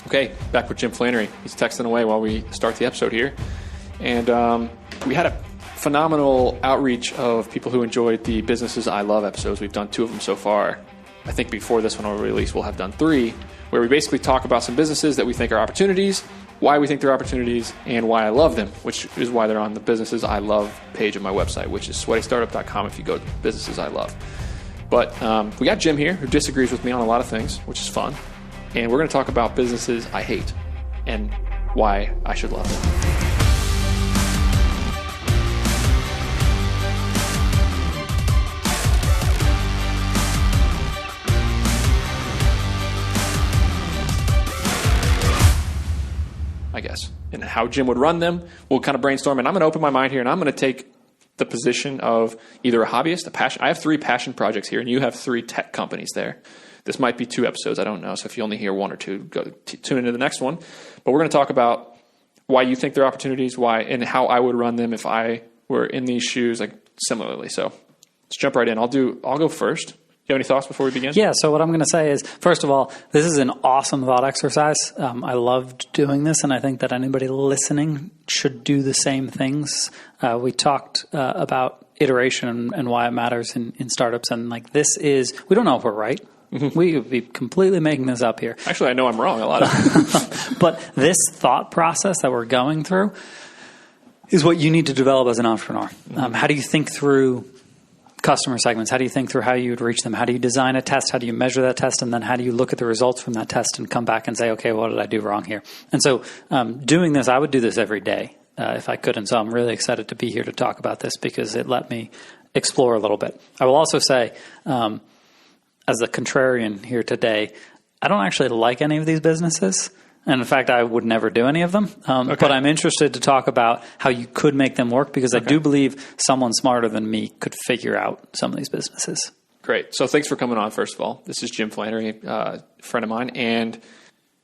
Okay, back with Jim Flannery. He's texting away while we start the episode here. And we had a phenomenal outreach of people who enjoyed the Businesses I Love episodes. We've done 2 of them so far. I think before this one will release, we'll have done 3, where we basically talk about some businesses that we think are opportunities, why we think they're opportunities, and why I love them, which is why they're on the Businesses I Love page of my website, which is sweatystartup.com if you go to Businesses I Love. But we got Jim here who disagrees with me on a lot of things, which is fun. And we're going to talk about businesses I hate and why I should love them. I guess. And how Jim would run them. We'll kind of brainstorm. And I'm going to open my mind here, and I'm going to take the position of either a hobbyist, a passion. I have 3 passion projects here, and you have 3 tech companies there. This might be 2 episodes. I don't know. So if you only hear 1 or 2, go tune into the next one. But we're going to talk about why you think they're opportunities, why, and how I would run them if I were in these shoes, like similarly. So let's jump right in. I'll go first. You have any thoughts before we begin? Yeah. So what I'm going to say is, first of all, this is an awesome thought exercise. I loved doing this, and I think that anybody listening should do the same things. We talked about iteration and why it matters in startups, and like this is, we don't know if we're right. Mm-hmm. We could be completely making this up here. Actually, I know I'm wrong a lot of it. But this thought process that we're going through is what you need to develop as an entrepreneur. Mm-hmm. How do you think through customer segments? How do you think through how you would reach them? How do you design a test? How do you measure that test? And then how do you look at the results from that test and come back and say, okay, what did I do wrong here? And so doing this, I would do this every day if I could. And so I'm really excited to be here to talk about this because it let me explore a little bit. I will also say, as a contrarian here today, I don't actually like any of these businesses. And in fact, I would never do any of them. Okay. But I'm interested to talk about how you could make them work because I do believe someone smarter than me could figure out some of these businesses. Great. So thanks for coming on, first of all. This is Jim Flannery, a friend of mine. And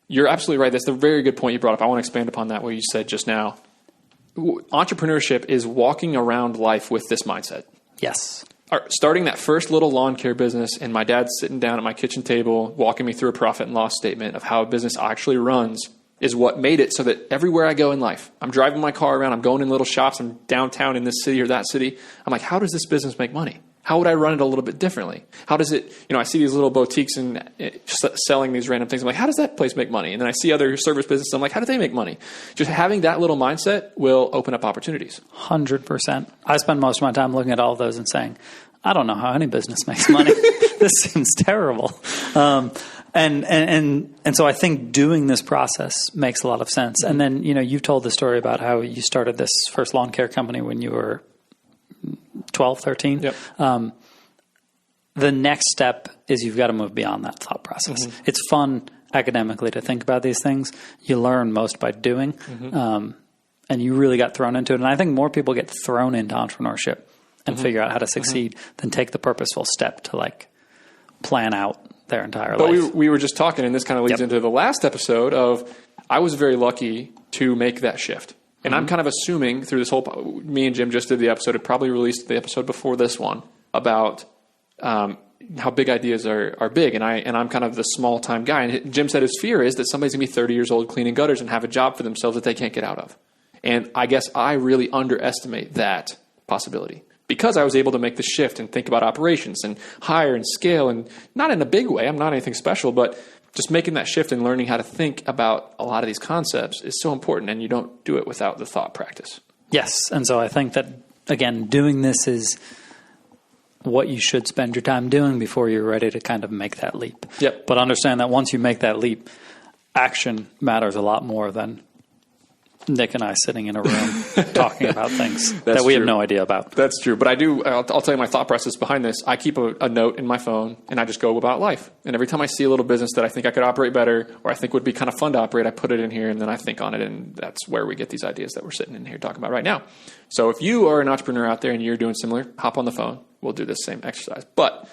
you're absolutely right. That's a very good point you brought up. I want to expand upon that, what you said just now. Entrepreneurship is walking around life with this mindset. Yes. Starting that first little lawn care business, and my dad's sitting down at my kitchen table walking me through a profit and loss statement of how a business actually runs is what made it so that everywhere I go in life, I'm driving my car around, I'm going in little shops, I'm downtown in this city or that city. I'm like, how does this business make money? How would I run it a little bit differently? How does it, I see these little boutiques and selling these random things. I'm like, how does that place make money? And then I see other service businesses. I'm like, how do they make money? Just having that little mindset will open up opportunities. 100%. I spend most of my time looking at all of those and saying, I don't know how any business makes money. This seems terrible. And so I think doing this process makes a lot of sense. And then, you've told the story about how you started this first lawn care company when you were 12, 13. Yep. The next step is you've got to move beyond that thought process. Mm-hmm. It's fun academically to think about these things. You learn most by doing. Mm-hmm. And you really got thrown into it. And I think more people get thrown into entrepreneurship and figure out how to succeed than take the purposeful step to plan out their entire life. But we were just talking, and this kind of leads into the last episode of I was very lucky to make that shift. And I'm kind of assuming through this whole, me and Jim just did the episode, it probably released the episode before this one about how big ideas are big. And I'm kind of the small time guy. And Jim said his fear is that somebody's going to be 30 years old cleaning gutters and have a job for themselves that they can't get out of. And I guess I really underestimate that possibility. Because I was able to make the shift and think about operations and hire and scale, and not in a big way, I'm not anything special, but just making that shift and learning how to think about a lot of these concepts is so important, and you don't do it without the thought practice. Yes, and so I think that, again, doing this is what you should spend your time doing before you're ready to kind of make that leap. Yep. But understand that once you make that leap, action matters a lot more than Nick and I sitting in a room talking about things that we have no idea about. That's true. But I'll tell you my thought process behind this. I keep a note in my phone, and I just go about life. And every time I see a little business that I think I could operate better or I think would be kind of fun to operate, I put it in here, and then I think on it. And that's where we get these ideas that we're sitting in here talking about right now. So if you are an entrepreneur out there and you're doing similar, hop on the phone. We'll do this same exercise. But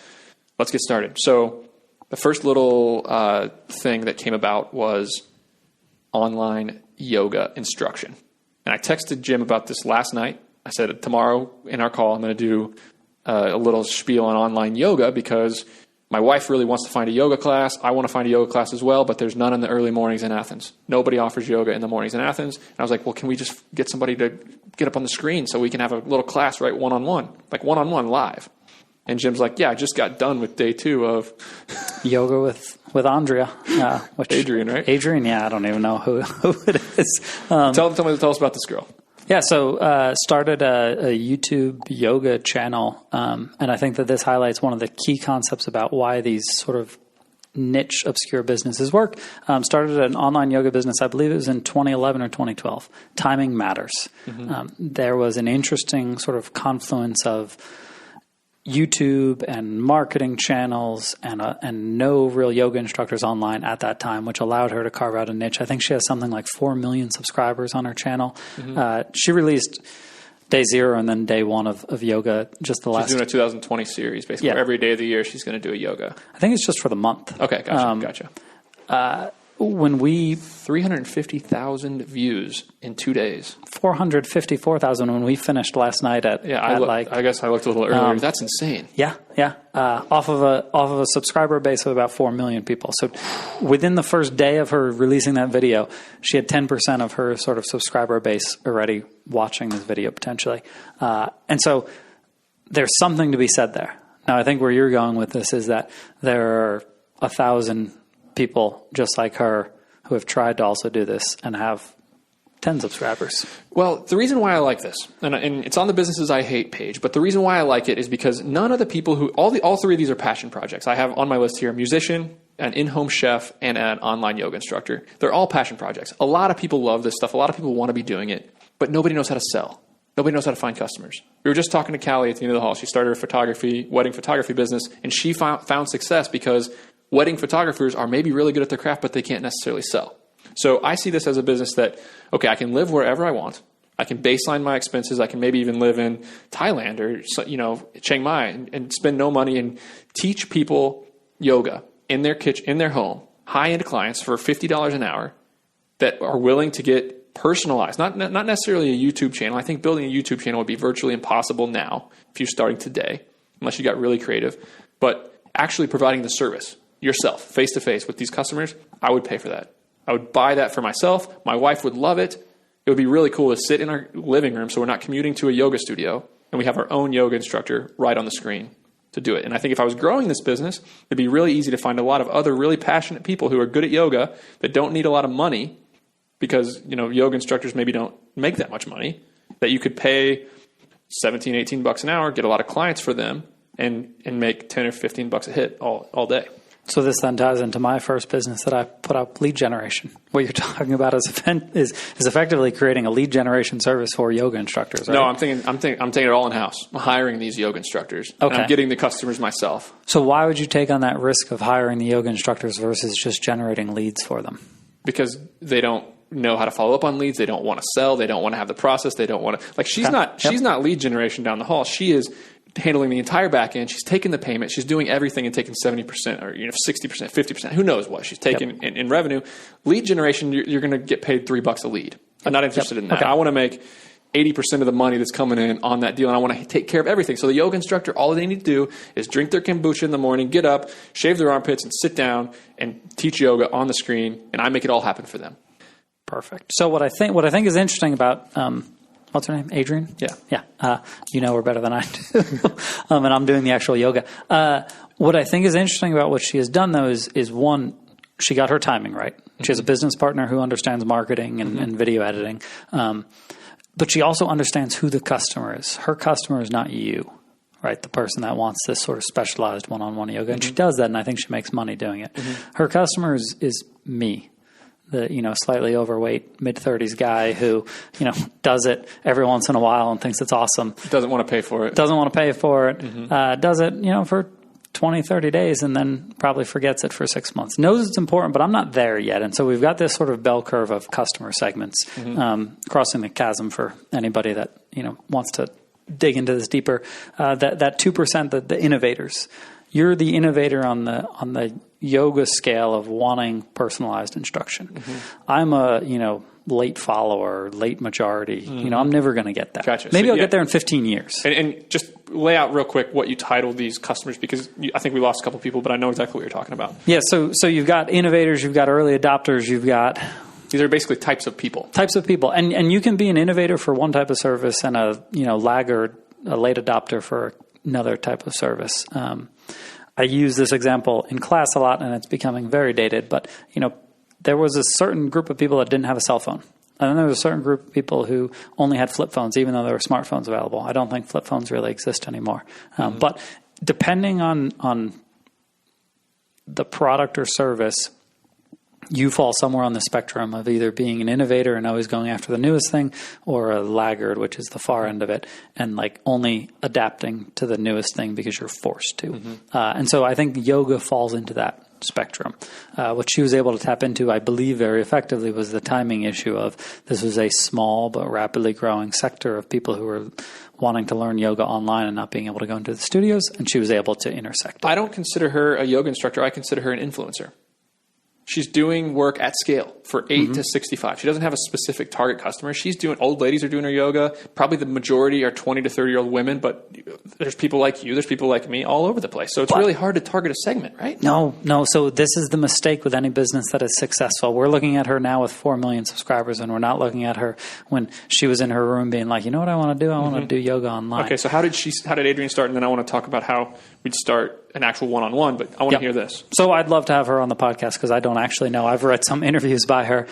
let's get started. So the first little thing that came about was online yoga instruction. And I texted Jim about this last night. I said, tomorrow in our call, I'm going to do a little spiel on online yoga because My wife really wants to find a yoga class. I want to find a yoga class as well, but there's none in the early mornings in Athens. Nobody offers yoga in the mornings in Athens. And I was like, well, can we just get somebody to get up on the screen so we can have a little class, right, one-on-one, like one-on-one live? And Jim's like, yeah, I just got done with day 2 of yoga with Andrea. Adrian, right? Adrian, yeah, I don't even know who it is. Tell us about this girl. Yeah, so started a YouTube yoga channel, and I think that this highlights one of the key concepts about why these sort of niche, obscure businesses work. Started an online yoga business, I believe it was in 2011 or 2012. Timing matters. There was an interesting sort of confluence of YouTube and marketing channels and no real yoga instructors online at that time, which allowed her to carve out a niche. I think she has something like 4 million subscribers on her channel. She released day 0 and then day 1 of yoga just the last. She's doing a 2020 series, basically. Yeah. Every day of the year she's going to do a yoga. I think it's just for the month. Okay, gotcha. When we 350,000 views in 2 days, 454,000 when we finished last night I guess I looked a little earlier. That's insane. Yeah. Off of a subscriber base of about 4 million people. So within the first day of her releasing that video, she had 10% of her sort of subscriber base already watching this video potentially. And so there's something to be said there. Now, I think where you're going with this is that there are 1,000 people just like her who have tried to also do this and have 10 subscribers. Well, the reason why I like this, and it's on the Businesses I Hate page, but the reason why I like it is because none of the people who, all 3 of these are passion projects. I have on my list here a musician, an in-home chef, and an online yoga instructor. They're all passion projects. A lot of people love this stuff. A lot of people want to be doing it, but nobody knows how to sell. Nobody knows how to find customers. We were just talking to Callie at the end of the hall. She started a wedding photography business, and she found success because wedding photographers are maybe really good at their craft, but they can't necessarily sell. So I see this as a business that, okay, I can live wherever I want. I can baseline my expenses. I can maybe even live in Thailand or, Chiang Mai and spend no money and teach people yoga in their kitchen, in their home, high-end clients for $50 an hour that are willing to get personalized, not necessarily a YouTube channel. I think building a YouTube channel would be virtually impossible now if you're starting today, unless you got really creative. But actually providing the service yourself, face-to-face with these customers, I would pay for that. I would buy that for myself. My wife would love it. It would be really cool to sit in our living room so we're not commuting to a yoga studio, and we have our own yoga instructor right on the screen to do it. And I think if I was growing this business, it'd be really easy to find a lot of other really passionate people who are good at yoga that don't need a lot of money because, yoga instructors maybe don't make that much money, that you could pay $17, $18 an hour, get a lot of clients for them, and make $10 or $15 a hit all day. So this then ties into my first business that I put up, lead generation. What you're talking about is effectively creating a lead generation service for yoga instructors, right? No, I'm taking it all in house. I'm hiring these yoga instructors. Okay. And I'm getting the customers myself. So why would you take on that risk of hiring the yoga instructors versus just generating leads for them? Because they don't know how to follow up on leads. They don't want to sell. They don't want to have the process. They don't want to she's not lead generation down the hall. She is handling the entire back end. She's taking the payment. She's doing everything and taking 70% or 60%, 50%. Who knows what she's taking in revenue. Lead generation, you're going to get paid $3 a lead. I'm not interested in that. Okay. I want to make 80% of the money that's coming in on that deal, and I want to take care of everything. So the yoga instructor, all they need to do is drink their kombucha in the morning, get up, shave their armpits, and sit down and teach yoga on the screen, and I make it all happen for them. Perfect. So what I think is interesting about what's her name? Adrian? Yeah. You know her better than I do. And I'm doing the actual yoga. What I think is interesting about what she has done, though, is one, she got her timing right. She has a business partner who understands marketing and video editing. But she also understands who the customer is. Her customer is not you, right? The person that wants this sort of specialized one-on-one yoga. And she does that, and I think she makes money doing it. Her customer is me. The slightly overweight mid-30s guy who does it every once in a while and thinks it's awesome. Doesn't want to pay for it. Does it for 20, 30 days and then probably forgets it for 6 months. Knows it's important, but I'm not there yet. And so we've got this sort of bell curve of customer segments crossing the chasm for anybody that wants to dig into this deeper. That 2%, the innovators. You're the innovator on the yoga scale of wanting personalized instruction. I'm a late follower, late majority. I'm never going to get that. Gotcha. Maybe I'll get there in 15 years. And just lay out real quick what you titled these customers, because I think we lost a couple people, but I know exactly what you're talking about. Yeah, so you've got innovators, you've got early adopters, you've got... These are basically types of people. Types of people. And you can be an innovator for one type of service and a laggard, a late adopter for another type of service. I use this example in class a lot, and it's becoming very dated, but there was a certain group of people that didn't have a cell phone. And then there was a certain group of people who only had flip phones, even though there were smartphones available. I don't think flip phones really exist anymore. But depending on the product or service, you fall somewhere on the spectrum of either being an innovator and always going after the newest thing, or a laggard, which is the far end of it, and like only adapting to the newest thing because you're forced to. And so I think yoga falls into that spectrum. What she was able to tap into, I believe, very effectively was the timing issue of this was a small but rapidly growing sector of people who were wanting to learn yoga online and not being able to go into the studios, and she was able to intersect it. I don't consider her a yoga instructor. I consider her an influencer. She's doing work at scale for 8 to 65. She doesn't have a specific target customer. She's doing, old ladies are doing her yoga. Probably the majority are 20 to 30-year-old women, but there's people like you, there's people like me all over the place. So it's really hard to target a segment, right? No. So this is the mistake with any business that is successful. We're looking at her now with 4 million subscribers, and we're not looking at her when she was in her room being like, you know what I want to do? I want to do yoga online. Okay, so how did Adrienne start? And then I want to talk about how we'd start an actual one-on-one, but I want to hear this. So I'd love to have her on the podcast because I don't actually know. I've read some interviews by her.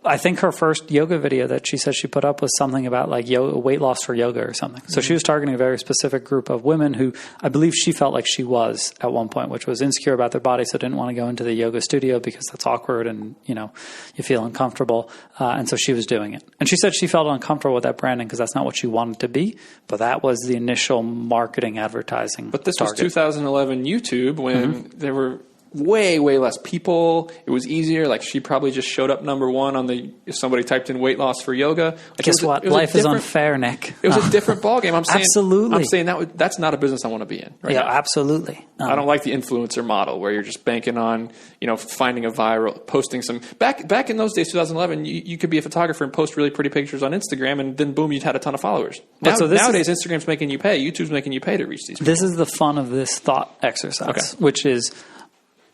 I think her first yoga video that she said she put up was something about like yoga, weight loss for yoga or something. So she was targeting a very specific group of women who I believe she felt like she was at one point, which was insecure about their body, so didn't want to go into the yoga studio because that's awkward and, you feel uncomfortable. And so she was doing it. And she said she felt uncomfortable with that branding because that's not what she wanted to be, but that was the initial marketing advertising. But this target. was 2011 YouTube when there were way less people. It was easier. Like she probably just showed up number one on if somebody typed in weight loss for yoga. Like Guess what? Life is unfair, Nick. It was a different ballgame. Absolutely. I'm saying that's not a business I want to be in. Right now. Absolutely. I don't like the influencer model where you're just banking on, finding a viral, posting some. Back in those days, 2011, you could be a photographer and post really pretty pictures on Instagram, and then boom, you'd had a ton of followers. Nowadays, Instagram's making you pay. YouTube's making you pay to reach these people. This is the fun of this thought exercise, which is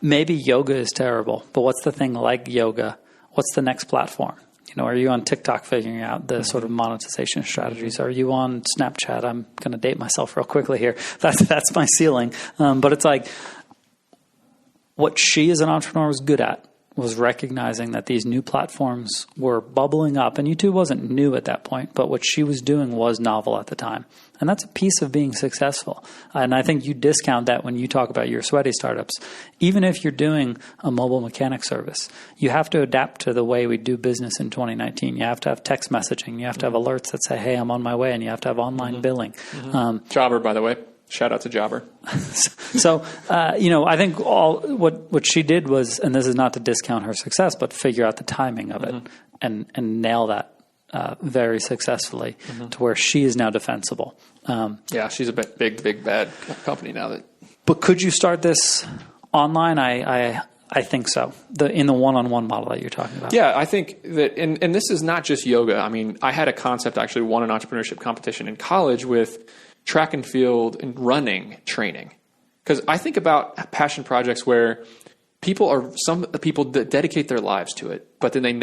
maybe yoga is terrible, but what's the thing like yoga? What's the next platform? Are you on TikTok figuring out the sort of monetization strategies? Are you on Snapchat? I'm going to date myself real quickly here. That's my ceiling. But it's like what she as an entrepreneur was good at was recognizing that these new platforms were bubbling up. And YouTube wasn't new at that point, but what she was doing was novel at the time. And that's a piece of being successful. And I think you discount that when you talk about your sweaty startups. Even if you're doing a mobile mechanic service, you have to adapt to the way we do business in 2019. You have to have text messaging. You have to have alerts that say, hey, I'm on my way. And you have to have online billing. Jobber, by the way. Shout out to Jobber. So, I think what she did was, and this is not to discount her success, but figure out the timing of it and nail that very successfully to where she is now defensible. She's a big bad company now. But could you start this online? I think so. In the one-on-one model that you're talking about. Yeah, I think that, and this is not just yoga. I mean, I had a concept, actually won an entrepreneurship competition in college with track and field and running training. Because I think about passion projects where some people dedicate their lives to it, but then they're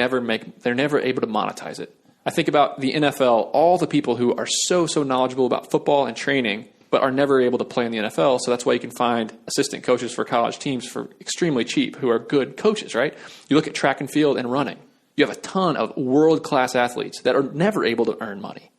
never able to monetize it. I think about the NFL, all the people who are so knowledgeable about football and training, but are never able to play in the NFL. So that's why you can find assistant coaches for college teams for extremely cheap who are good coaches, right? You look at track and field and running. You have a ton of world-class athletes that are never able to earn money.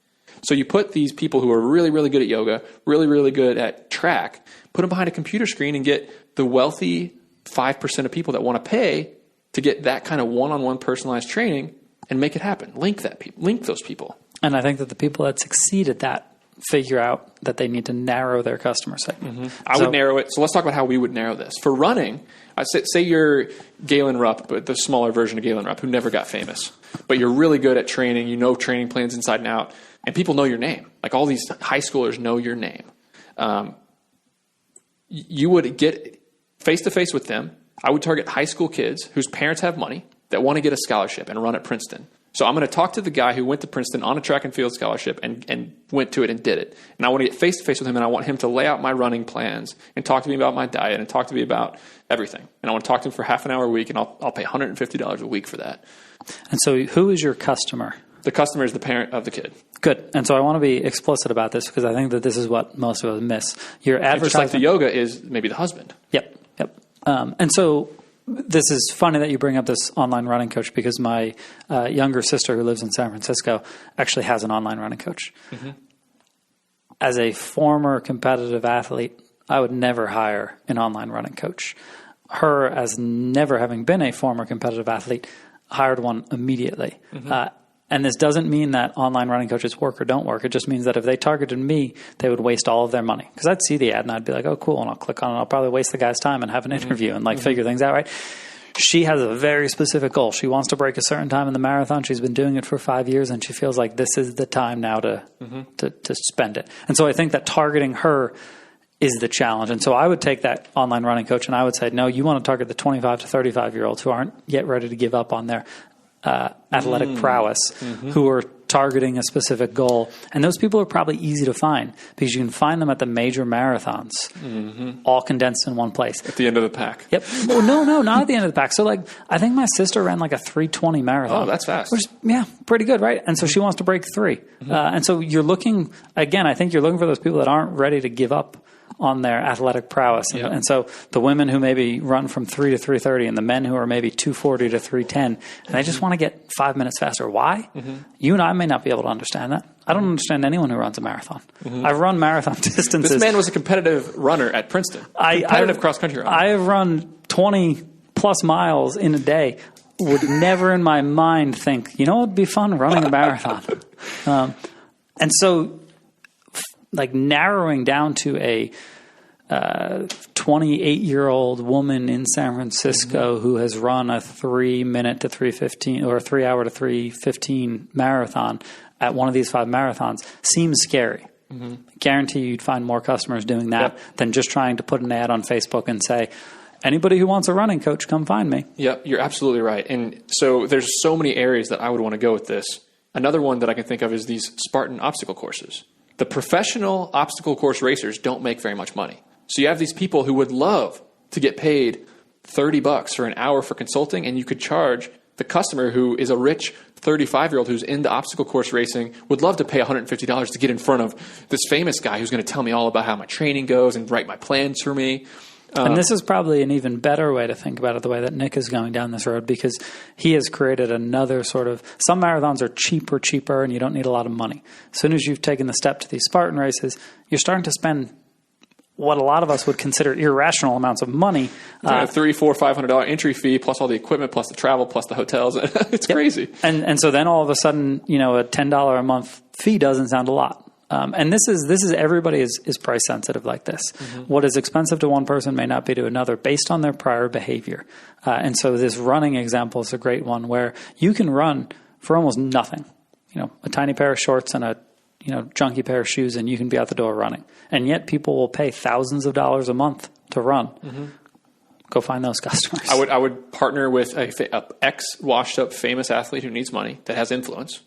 So you put these people who are really, really good at yoga, really, really good at track, put them behind a computer screen and get the wealthy 5% of people that want to pay to get that kind of one-on-one personalized training and make it happen. Link those people. And I think that the people that succeed at that figure out that they need to narrow their customer segment. I would narrow it. So let's talk about how we would narrow this. For running, I say you're Galen Rupp, but the smaller version of Galen Rupp who never got famous. But you're really good at training. You know training plans inside and out. And people know your name. Like all these high schoolers know your name. You would get face-to-face with them. I would target high school kids whose parents have money. that want to get a scholarship and run at Princeton. So I'm going to talk to the guy who went to Princeton on a track and field scholarship and went to it and did it. And I want to get face-to-face with him, and I want him to lay out my running plans and talk to me about my diet and talk to me about everything. And I want to talk to him for half an hour a week, and I'll pay $150 a week for that. And so who is your customer? The customer is the parent of the kid. Good. And so I want to be explicit about this because I think that this is what most of us miss. Your advertising, just like the yoga is maybe the husband. Yep. And so this is funny that you bring up this online running coach because my younger sister who lives in San Francisco actually has an online running coach. Mm-hmm. As a former competitive athlete, I would never hire an online running coach. Her, as never having been a former competitive athlete, hired one immediately. Mm-hmm. And this doesn't mean that online running coaches work or don't work. It just means that if they targeted me, they would waste all of their money. Because I'd see the ad and I'd be like, oh, cool. And I'll click on it. I'll probably waste the guy's time and have an interview and figure things out, right? She has a very specific goal. She wants to break a certain time in the marathon. She's been doing it for 5 years, and she feels like this is the time now to spend it. And so I think that targeting her is the challenge. And so I would take that online running coach and I would say, no, you want to target the 25 to 35-year-olds who aren't yet ready to give up on their athletic prowess, who are targeting a specific goal. And those people are probably easy to find because you can find them at the major marathons, all condensed in one place. At the end of the pack. Yep. Well, no, not at the end of the pack. So I think my sister ran like a 3:20 marathon. Oh, that's fast. Which is, pretty good, right? And so she wants to break 3. And so you're looking, again, I think you're looking for those people that aren't ready to give up on their athletic prowess. And so the women who maybe run from 3 to 3:30 and the men who are maybe 2:40 to 3:10, and they just want to get 5 minutes faster. Why? You and I may not be able to understand that. I don't understand anyone who runs a marathon. I've run marathon distances. This man was a competitive runner at Princeton. Competitive cross-country runner. I have run 20 plus miles in a day. Would never in my mind think, what would be fun running a marathon. And so narrowing down to a 28-year-old woman in San Francisco who has run a 3-minute to 3:15 or a 3-hour to 3:15 marathon at one of these 5 marathons seems scary. Guarantee you'd find more customers doing that than just trying to put an ad on Facebook and say, anybody who wants a running coach, come find me. Yep, you're absolutely right. And so there's so many areas that I would want to go with this. Another one that I can think of is these Spartan obstacle courses. The professional obstacle course racers don't make very much money. So you have these people who would love to get paid $30 for an hour for consulting, and you could charge the customer who is a rich 35-year-old who's into obstacle course racing, would love to pay $150 to get in front of this famous guy who's going to tell me all about how my training goes and write my plans for me. And this is probably an even better way to think about it, the way that Nick is going down this road, because he has created another sort of – some marathons are cheaper, and you don't need a lot of money. As soon as you've taken the step to these Spartan races, you're starting to spend what a lot of us would consider irrational amounts of money. $300, $400, $500 entry fee, plus all the equipment, plus the travel, plus the hotels. It's crazy. And so then all of a sudden, a $10 a month fee doesn't sound a lot. And this is everybody is price sensitive like this. What is expensive to one person may not be to another based on their prior behavior. And so this running example is a great one where you can run for almost nothing. A tiny pair of shorts and a junky pair of shoes, and you can be out the door running. And yet people will pay thousands of dollars a month to run. Go find those customers. I would partner with a ex-washed-up famous athlete who needs money that has influence,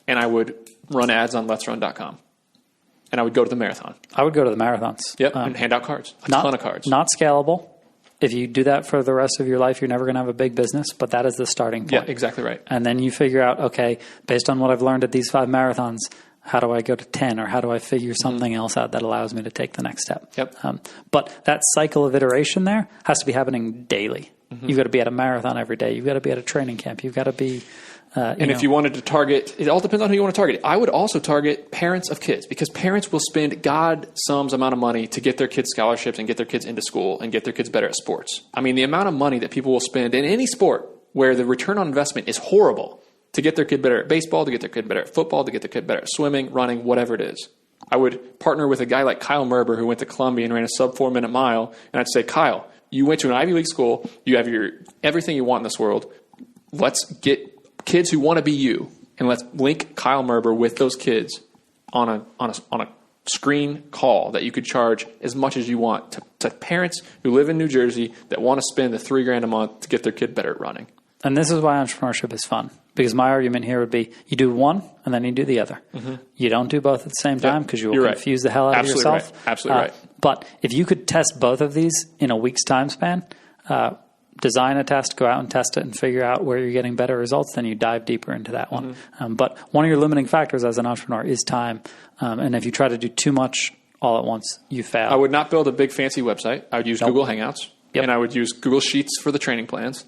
and I would run ads on letsrun.com. And I would go to the marathon. I would go to the marathons. Yep, and hand out cards. A ton of cards. Not scalable. If you do that for the rest of your life, you're never going to have a big business, but that is the starting point. Yeah, exactly right. And then you figure out, okay, based on what I've learned at these 5 marathons, how do I go to 10, or how do I figure something else out that allows me to take the next step? Yep. But that cycle of iteration there has to be happening daily. You've got to be at a marathon every day. You've got to be at a training camp. You've got to be... if you wanted to target, it all depends on who you want to target. I would also target parents of kids, because parents will spend God sums amount of money to get their kids scholarships and get their kids into school and get their kids better at sports. I mean, the amount of money that people will spend in any sport where the return on investment is horrible to get their kid better at baseball, to get their kid better at football, to get their kid better at swimming, running, whatever it is. I would partner with a guy like Kyle Merber who went to Columbia and ran a sub 4-minute mile. And I'd say, Kyle, you went to an Ivy League school. You have everything you want in this world. Let's get kids who want to be you, and let's link Kyle Merber with those kids on a screen call that you could charge as much as you want to parents who live in New Jersey that want to spend the $3,000 a month to get their kid better at running. And this is why entrepreneurship is fun. Because my argument here would be you do one and then you do the other. You don't do both at the same time because you will confuse the hell out of yourself. Absolutely right. But if you could test both of these in a week's time span, design a test, go out and test it and figure out where you're getting better results, then you dive deeper into that one. But one of your limiting factors as an entrepreneur is time. And if you try to do too much all at once, you fail. I would not build a big fancy website. I would use Google Hangouts. And I would use Google Sheets for the training plans.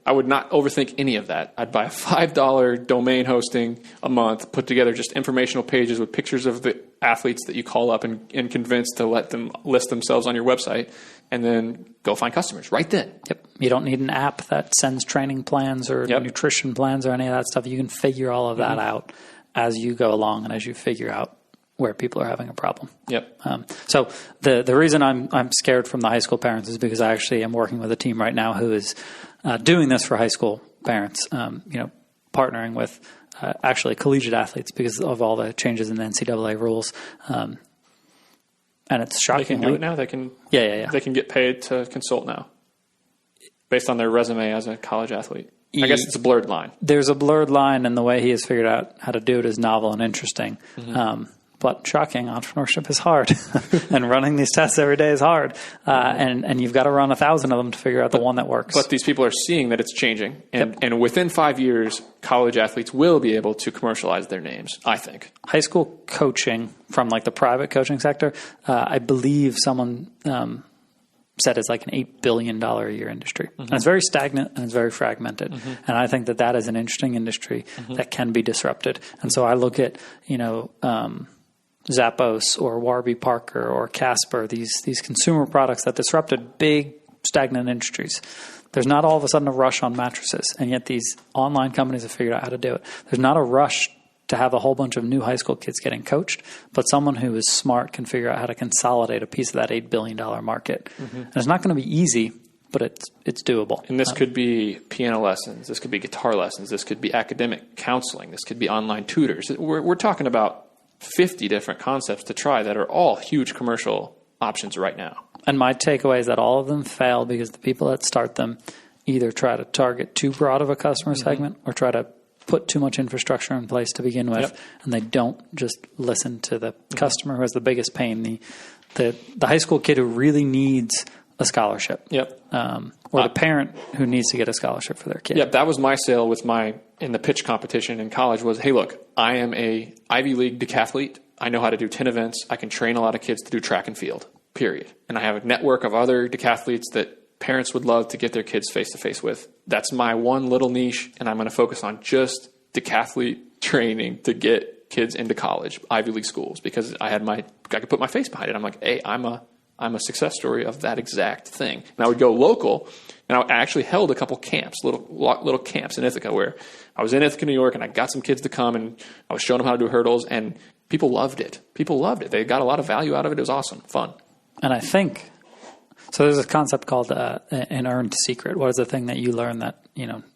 I would not overthink any of that. I'd buy a $5 domain hosting a month, put together just informational pages with pictures of the athletes that you call up and convince to let them list themselves on your website, and then go find customers right then. You don't need an app that sends training plans or nutrition plans or any of that stuff. You can figure all of that out as you go along and as you figure out where people are having a problem. So the reason I'm scared from the high school parents is because I actually am working with a team right now who is doing this for high school parents, partnering with actually collegiate athletes because of all the changes in the NCAA rules. And it's shocking. They can do it now. They can. They can get paid to consult now, based on their resume as a college athlete. I guess it's a blurred line. There's a blurred line, and the way he has figured out how to do it is novel and interesting. But shocking, entrepreneurship is hard, and running these tests every day is hard. And you've got to run 1,000 of them to figure out the one that works. But these people are seeing that it's changing, and within 5 years, college athletes will be able to commercialize their names, I think. High school coaching from like the private coaching sector, I believe someone said it's like an $8 billion a year industry. And it's very stagnant and it's very fragmented. And I think that is an interesting industry that can be disrupted. And so I look at, Zappos or Warby Parker or Casper, these consumer products that disrupted big stagnant industries. There's not all of a sudden a rush on mattresses, and yet these online companies have figured out how to do it. There's not a rush to have a whole bunch of new high school kids getting coached, but someone who is smart can figure out how to consolidate a piece of that $8 billion market. And it's not going to be easy, but it's doable. And this could be piano lessons. This could be guitar lessons. This could be academic counseling. This could be online tutors. We're talking about 50 different concepts to try that are all huge commercial options right now. And my takeaway is that all of them fail because the people that start them either try to target too broad of a customer segment or try to put too much infrastructure in place to begin with, and they don't just listen to the customer who has the biggest pain, the high school kid who really needs a scholarship, or the parent who needs to get a scholarship for their kid. That was my sale with in the pitch competition in college was, hey, look, I am a Ivy League decathlete. I know how to do 10 events. I can train a lot of kids to do track and field, period. And I have a network of other decathletes that parents would love to get their kids face-to-face with. That's my one little niche, and I'm going to focus on just decathlete training to get kids into college, Ivy League schools, because I could put my face behind it. I'm like, hey, I'm a success story of that exact thing. And I would go local, and I actually held a couple camps, little camps in Ithaca, where I was in Ithaca, New York, and I got some kids to come, and I was showing them how to do hurdles, and people loved it. They got a lot of value out of it. It was awesome, fun. And I think, so there's a concept called an earned secret. What is the thing that you learn that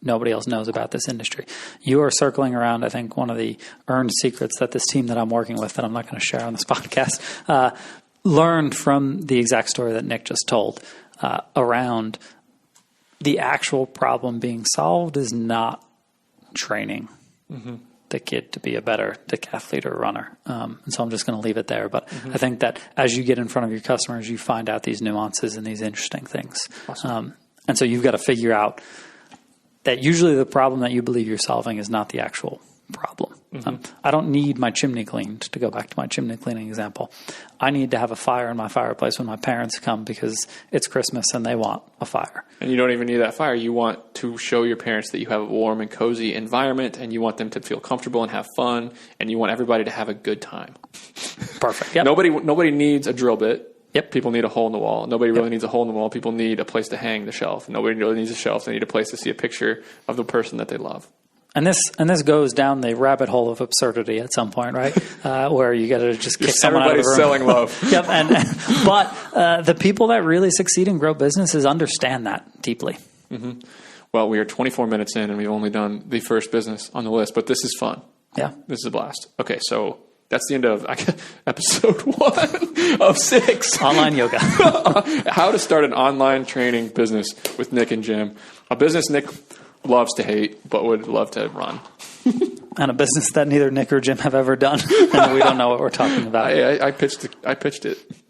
nobody else knows about this industry? You are circling around, I think, one of the earned secrets that this team that I'm working with, that I'm not going to share on this podcast, learned from the exact story that Nick just told, around the actual problem being solved is not training the kid to be a better decathlete or runner. And so I'm just going to leave it there. But I think that as you get in front of your customers, you find out these nuances and these interesting things. Awesome. And so you've got to figure out that usually the problem that you believe you're solving is not the actual problem. I don't need my chimney cleaned, to go back to my chimney cleaning example. I need to have a fire in my fireplace when my parents come because it's Christmas and they want a fire. And you don't even need that fire. You want to show your parents that you have a warm and cozy environment, and you want them to feel comfortable and have fun, and you want everybody to have a good time. Perfect. Yep. Nobody needs a drill bit. Yep. People need a hole in the wall. Nobody really needs a hole in the wall. People need a place to hang the shelf. Nobody really needs a shelf. They need a place to see a picture of the person that they love. And this goes down the rabbit hole of absurdity at some point, right? Where you got to just kick someone out of the room. Everybody's selling love. Yep. But the people that really succeed and grow businesses understand that deeply. Well, we are 24 minutes in, and we've only done the first business on the list, but this is fun. Yeah, this is a blast. Okay, so that's the end of episode 1 of 6. Online yoga. How to start an online training business with Nick and Jim. A business Nick loves to hate, but would love to run. And a business that neither Nick or Jim have ever done. And we don't know what we're talking about. I pitched it.